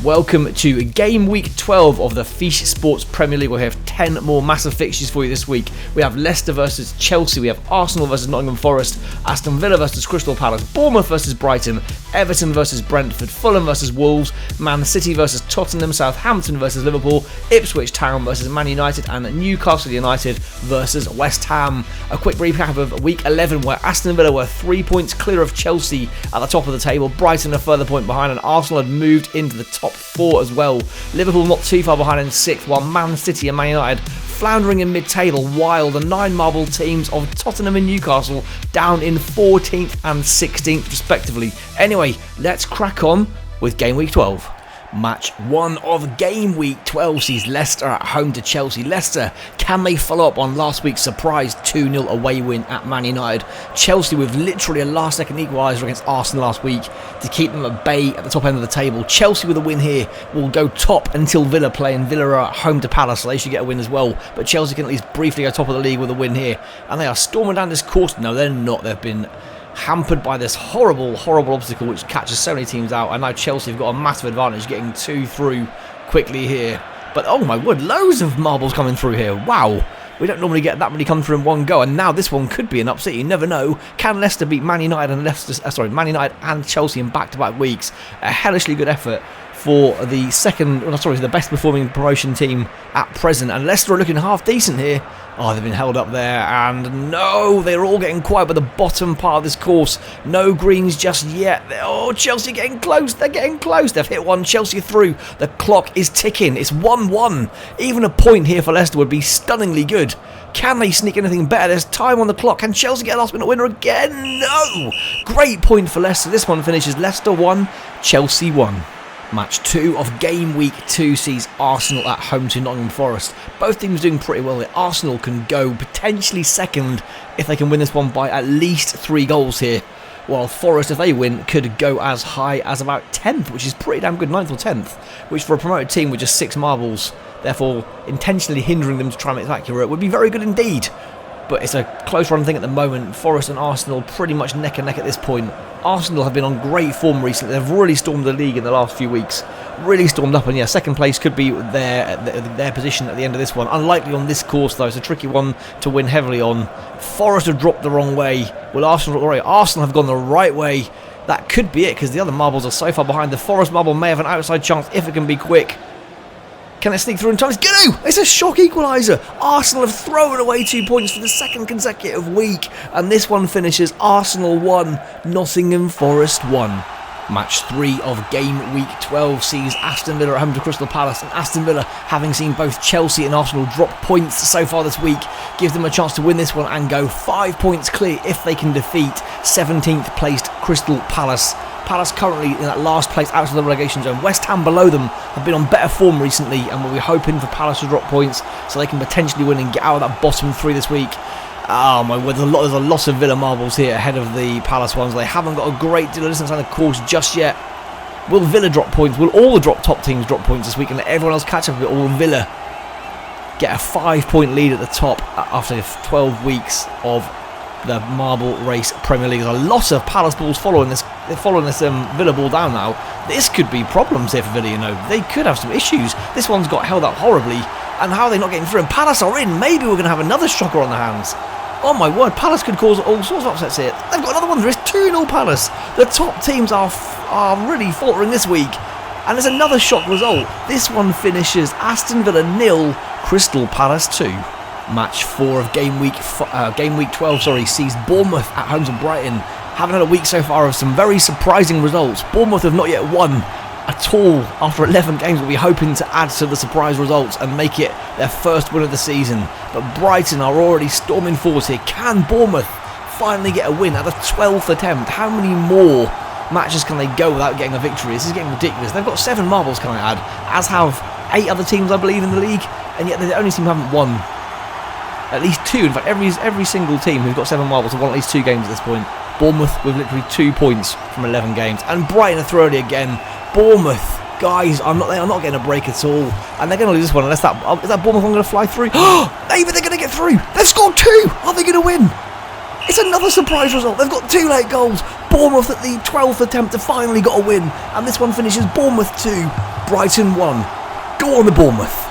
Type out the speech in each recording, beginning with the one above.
Welcome to Game Week 12 of the Feesh Sports Premier League. We have 10 more massive fixtures for you this week. We have Leicester versus Chelsea, we have Arsenal versus Nottingham Forest, Aston Villa versus Crystal Palace, Bournemouth versus Brighton, Everton versus Brentford, Fulham versus Wolves, Man City versus Tottenham, Southampton versus Liverpool, Ipswich Town versus Man Utd, and Newcastle Utd versus West Ham. A quick recap of Week 11 where Aston Villa were 3 points clear of Chelsea at the top of the table, Brighton a further point behind, and Arsenal had moved into the top 4 as well. Liverpool not too far behind in 6th, while Man City and Man United floundering in mid-table, while the 9 marble teams of Tottenham and Newcastle down in 14th and 16th respectively. Anyway, let's crack on with Game Week 12. Match 1 of Game Week 12 sees Leicester at home to Chelsea. Leicester, can they follow up on last week's surprise 2-0 away win at Man United? Chelsea with literally a last-second equaliser against Arsenal last week to keep them at bay at the top end of the table. Chelsea with a win here will go top until Villa play, and Villa are at home to Palace, so they should get a win as well. But Chelsea can at least briefly go top of the league with a win here. And they are storming down this course. No, they're not. They've been hampered by this horrible obstacle which catches so many teams out, and now Chelsea have got a massive advantage getting 2 through quickly here. But oh my word, loads of marbles coming through here. Wow, we don't normally get that many come through in one go, and now this one could be an upset. You never know. Can Leicester beat Man United and Man United and Chelsea in back-to-back weeks? A hellishly good effort for the best performing promotion team at present, and Leicester are looking half decent here. Oh, they've been held up there, and no, they're all getting quiet by the bottom part of this course. No greens just yet. Oh, Chelsea getting close. They're getting close. They've hit one. Chelsea through. The clock is ticking. It's 1-1. Even a point here for Leicester would be stunningly good. Can they sneak anything better? There's time on the clock. Can Chelsea get a last-minute winner again? No. Great point for Leicester. This one finishes Leicester 1, Chelsea 1. Match 2 of Game Week 2 sees Arsenal at home to Nottingham Forest. Both teams doing pretty well. Arsenal can go potentially second if they can win this one by at least 3 goals here, while Forest, if they win, could go as high as about 10th, which is pretty damn good, 9th or 10th, which for a promoted team with just 6 marbles, therefore intentionally hindering them to try and make it accurate, would be very good indeed. But it's a close run thing at the moment. Forest and Arsenal pretty much neck and neck at this point. Arsenal have been on great form recently. They've really stormed the league in the last few weeks. Really stormed up, and yeah, second place could be their position at the end of this one. Unlikely on this course though. It's a tricky one to win heavily on. Forest have dropped the wrong way. Will Arsenal drop the right? Arsenal have gone the right way. That could be it, because the other marbles are so far behind. The Forest marble may have an outside chance if it can be quick. Can it sneak through in time? It's going to! It's a shock equaliser! Arsenal have thrown away 2 points for the second consecutive week, and this one finishes Arsenal 1, Nottingham Forest 1. Match 3 of Game Week 12 sees Aston Villa at home to Crystal Palace, and Aston Villa, having seen both Chelsea and Arsenal drop points so far this week, gives them a chance to win this one and go 5 points clear if they can defeat 17th placed Crystal Palace. Palace currently in that last place out of the relegation zone. West Ham below them have been on better form recently, and we'll be hoping for Palace to drop points so they can potentially win and get out of that bottom 3 this week. Oh my word, there's a lot of Villa marbles here ahead of the Palace ones. They haven't got a great deal of distance on the course just yet. Will Villa drop points? Will all the top teams drop points this week and let everyone else catch up with it? Or will Villa get a 5-point lead at the top after 12 weeks of the Marble Race Premier League? There's a lot of Palace balls following this Villa ball down now. This could be problems here for Villa, you know. They could have some issues. This one's got held up horribly, and how are they not getting through? And Palace are in. Maybe we're going to have another shocker on the hands. Oh my word, Palace could cause all sorts of upsets here. They've got another one. There is 2-0 Palace. The top teams are really faltering this week, and there's another shock result. This one finishes Aston Villa 0, Crystal Palace 2. Match 4 of Game Week 12 sees Bournemouth at home to Brighton. Haven't had a week so far of some very surprising results. Bournemouth have not yet won at all after 11 games. We'll be hoping to add to the surprise results and make it their first win of the season. But Brighton are already storming forward here. Can Bournemouth finally get a win at the 12th attempt? How many more matches can they go without getting a victory? This is getting ridiculous. They've got 7 marbles, can I add, as have 8 other teams, I believe, in the league, and yet they're the only team who haven't won at least 2. In fact, every single team who's got 7 marbles have won at least 2 games at this point. Bournemouth with literally 2 points from 11 games, and Brighton are through early again. Bournemouth, guys, I'm not getting a break at all, and they're going to lose this one unless is that Bournemouth one going to fly through? Maybe they're going to get through. They've scored 2. Are they going to win? It's another surprise result. They've got 2 late goals. Bournemouth at the 12th attempt have finally got a win, and this one finishes Bournemouth 2, Brighton 1. Go on the Bournemouth.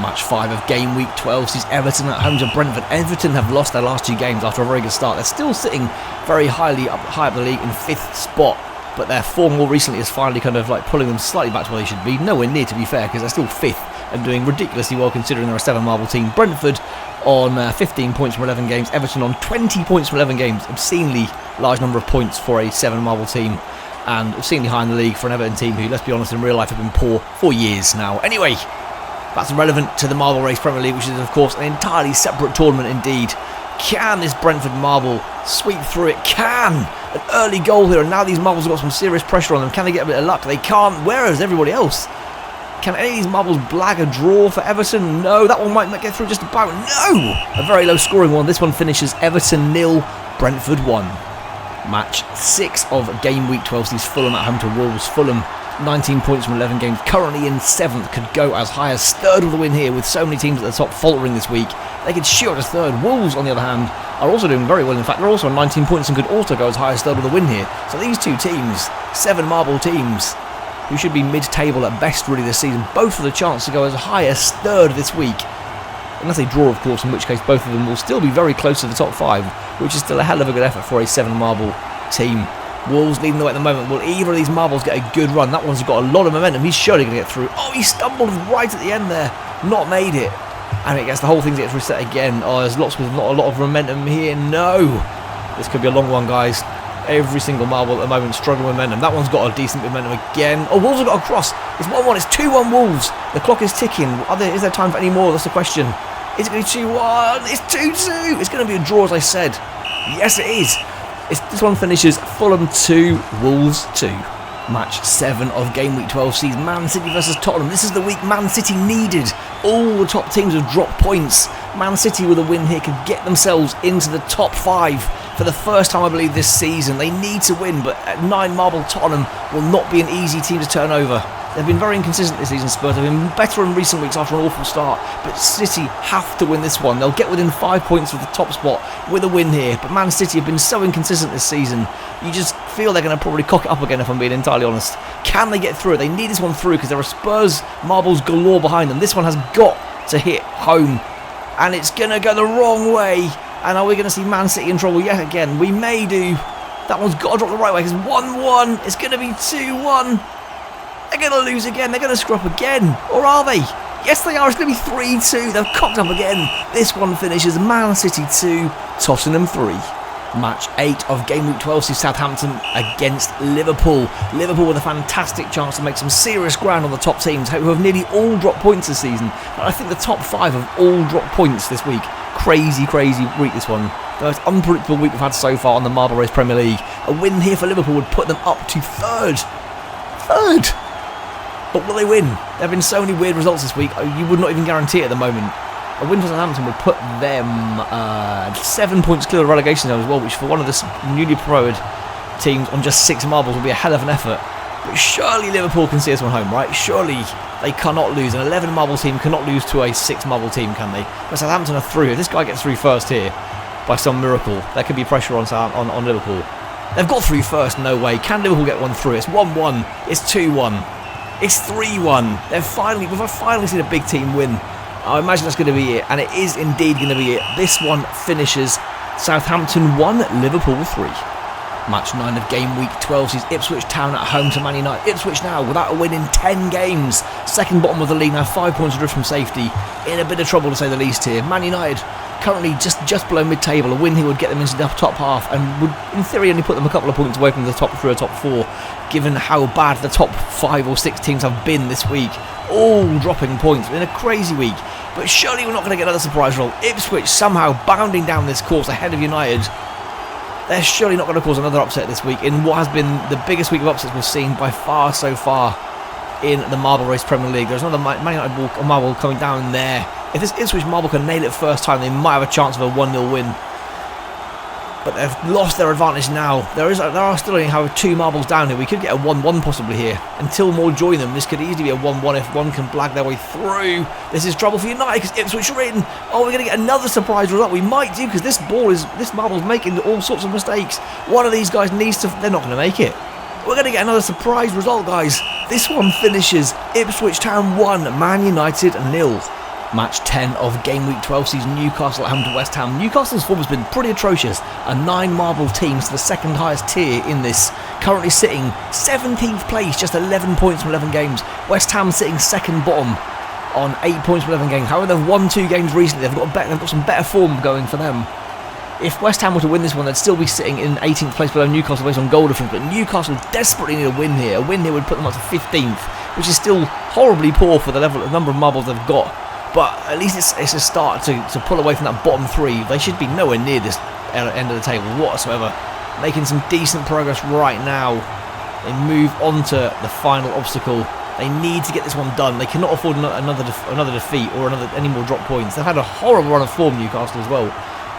Match 5 of Game Week 12 sees Everton at home to Brentford. Everton have lost their last 2 games after a very good start. They're still sitting very high up the league in 5th spot, but their form more recently is finally kind of like pulling them slightly back to where they should be. Nowhere near, to be fair, because they're still 5th and doing ridiculously well considering they're a 7-marble team. Brentford on 15 points from 11 games. Everton on 20 points from 11 games. Obscenely large number of points for a 7-marble team, and obscenely high in the league for an Everton team who, let's be honest, in real life have been poor for years now. Anyway, that's relevant to the Marble Race Premier League, which is of course an entirely separate tournament indeed. Can this Brentford marble sweep through it? Can! An early goal here, and now these marbles have got some serious pressure on them. Can they get a bit of luck? They can't. Where is everybody else? Can any of these marbles blag a draw for Everton? No, that one might get through just about. No! A very low scoring one. This one finishes Everton 0, Brentford 1. Match 6 of Game Week 12 sees Fulham at home to Wolves. Fulham 19 points from 11 games, currently in 7th, could go as high as 3rd with the win here, with so many teams at the top faltering this week. They could shoot as 3rd. Wolves, on the other hand, are also doing very well. In fact, they're also on 19 points and could also go as high as 3rd with a win here. So these two teams, 7 marble teams, who should be mid-table at best really this season, both with a chance to go as high as 3rd this week. Unless they draw, of course, in which case both of them will still be very close to the top 5, which is still a hell of a good effort for a 7-marble team. Wolves leading the way at the moment. Will either of these marbles get a good run? That one's got a lot of momentum. He's surely going to get through. Oh, he stumbled right at the end there. Not made it. And it gets the whole thing gets reset again. Oh, there's not a lot of momentum here. No. This could be a long one, guys. Every single marble at the moment struggling with momentum. That one's got a decent momentum again. Oh, Wolves have got a cross. It's 1-1. It's 2-1 Wolves. The clock is ticking. Is there time for any more? That's the question. Is it going to be 2-1? It's 2-2. It's going to be a draw, as I said. Yes, it is. This one finishes Fulham 2, Wolves 2. Match 7 of Game Week 12 sees Man City versus Tottenham. This is the week Man City needed. All the top teams have dropped points. Man City with a win here could get themselves into the top 5 for the first time, I believe, this season. They need to win, but at 9 marble, Tottenham will not be an easy team to turn over. They've been very inconsistent this season, Spurs. They've been better in recent weeks after an awful start, but City have to win this one. They'll get within 5 points of the top spot with a win here, but Man City have been so inconsistent this season. You just feel they're going to probably cock it up again, if I'm being entirely honest. Can they get through it? They need this one through because there are Spurs marbles galore behind them. This one has got to hit home, and it's going to go the wrong way. And are we going to see Man City in trouble yet again? We may do. That one's got to drop the right way because 1-1. It's going to be 2-1. They're going to lose again. They're going to screw up again. Or are they? Yes, they are. It's going to be 3-2. They've cocked up again. This one finishes Man City 2, Tottenham 3. Match 8 of Game Week 12 sees Southampton against Liverpool. Liverpool with a fantastic chance to make some serious ground on the top teams who have nearly all dropped points this season. But I think the top 5 have all dropped points this week. Crazy week this one. The most unpredictable week we've had so far on the Marble Race Premier League. A win here for Liverpool would put them up to 3rd. 3rd! But will they win? There have been so many weird results this week, you would not even guarantee it at the moment. A win for Southampton would put them 7 points clear of relegation zone as well, which for one of the newly promoted teams on just 6 marbles will be a hell of an effort. But surely Liverpool can see this one home, right? Surely they cannot lose. An 11 marble team cannot lose to a 6 marble team, can they? But Southampton are through. If this guy gets through first here, by some miracle, there could be pressure on Liverpool. They've got through first, no way. Can Liverpool get one through? It's 1-1. It's 2-1. It's 3-1. We've finally seen a big team win. I imagine that's going to be it, and it is indeed going to be it. This one finishes Southampton 1, Liverpool 3. Match 9 of Game Week 12 sees Ipswich Town at home to Man Utd. Ipswich now without a win in 10 games. Second bottom of the league now, 5 points adrift from safety. In a bit of trouble to say the least here. Man Utd currently just below mid-table. A win here would get them into the top half and would in theory only put them a couple of points away from the top 3 or top 4, given how bad the top 5 or 6 teams have been this week. All dropping points in a crazy week. But surely we're not going to get another surprise roll. Ipswich somehow bounding down this course ahead of United. They're surely not going to cause another upset this week in what has been the biggest week of upsets we've seen by far so far in the Marble Race Premier League. There's another Man United marble coming down there. If this Ipswich marble can nail it first time, they might have a chance of a 1-0 win. but they've lost their advantage now. There are still only have 2 marbles down here. We could get a 1-1 possibly here. Until more join them, this could easily be a 1-1 if one can blag their way through. This is trouble for United because Ipswich are in. Oh, we're going to get another surprise result. We might do because this marble's making all sorts of mistakes. One of these guys needs to... They're not going to make it. We're going to get another surprise result, guys. This one finishes Ipswich Town 1, Man United 0. Match 10 of Game Week 12 sees Newcastle at home to West Ham. Newcastle's form has been pretty atrocious. A 9 marble team to the second highest tier in this. Currently sitting 17th place, just 11 points from 11 games. West Ham sitting second bottom on 8 points from 11 games. However, they've won 2 games recently. They've got some better form going for them. If West Ham were to win this one, they'd still be sitting in 18th place below Newcastle based on goal difference. But Newcastle desperately need a win here. A win here would put them up to 15th, which is still horribly poor for the number of marbles they've got. But at least it's a start to pull away from that bottom 3. They should be nowhere near this end of the table whatsoever. Making some decent progress right now. They move on to the final obstacle. They need to get this one done. They cannot afford another defeat or any more drop points. They've had a horrible run of form, Newcastle, as well.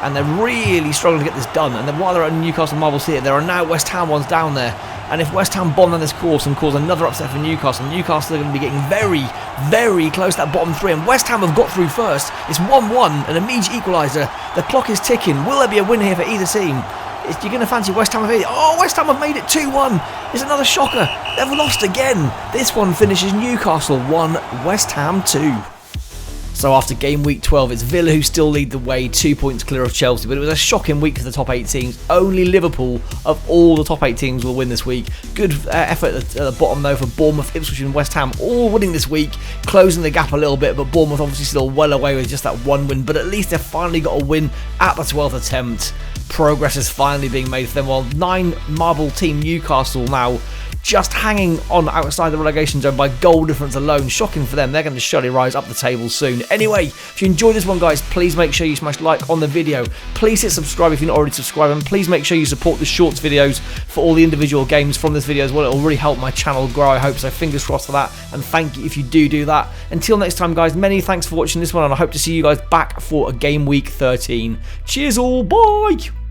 And they're really struggling to get this done. And then while there are Newcastle marbles here, there are now West Ham ones down there. And if West Ham bomb down this course and cause another upset for Newcastle are going to be getting very, very close to that bottom 3. And West Ham have got through first. It's 1-1, an immediate equaliser. The clock is ticking. Will there be a win here for either team? You're going to fancy West Ham have made it. Oh, West Ham have made it 2-1. It's another shocker. They've lost again. This one finishes Newcastle 1, West Ham 2. So after Game Week 12, it's Villa who still lead the way, 2 points clear of Chelsea. But it was a shocking week for the top 8 teams. Only Liverpool, of all the top 8 teams, will win this week. Good effort at the bottom, though, for Bournemouth, Ipswich and West Ham, all winning this week, closing the gap a little bit. But Bournemouth obviously still well away with just that 1 win. But at least they've finally got a win at the 12th attempt. Progress is finally being made for them, while 9 marble team Newcastle now just hanging on outside the relegation zone by goal difference alone. Shocking for them. They're going to surely rise up the table soon. Anyway, if you enjoyed this one, guys, please make sure you smash like on the video. Please hit subscribe if you're not already subscribed, and please make sure you support the shorts videos for all the individual games from this video as well. It will really help my channel grow, I hope, so fingers crossed for that, and thank you if you do that. Until next time, guys, many thanks for watching this one, and I hope to see you guys back for a Game Week 13. Cheers all, bye!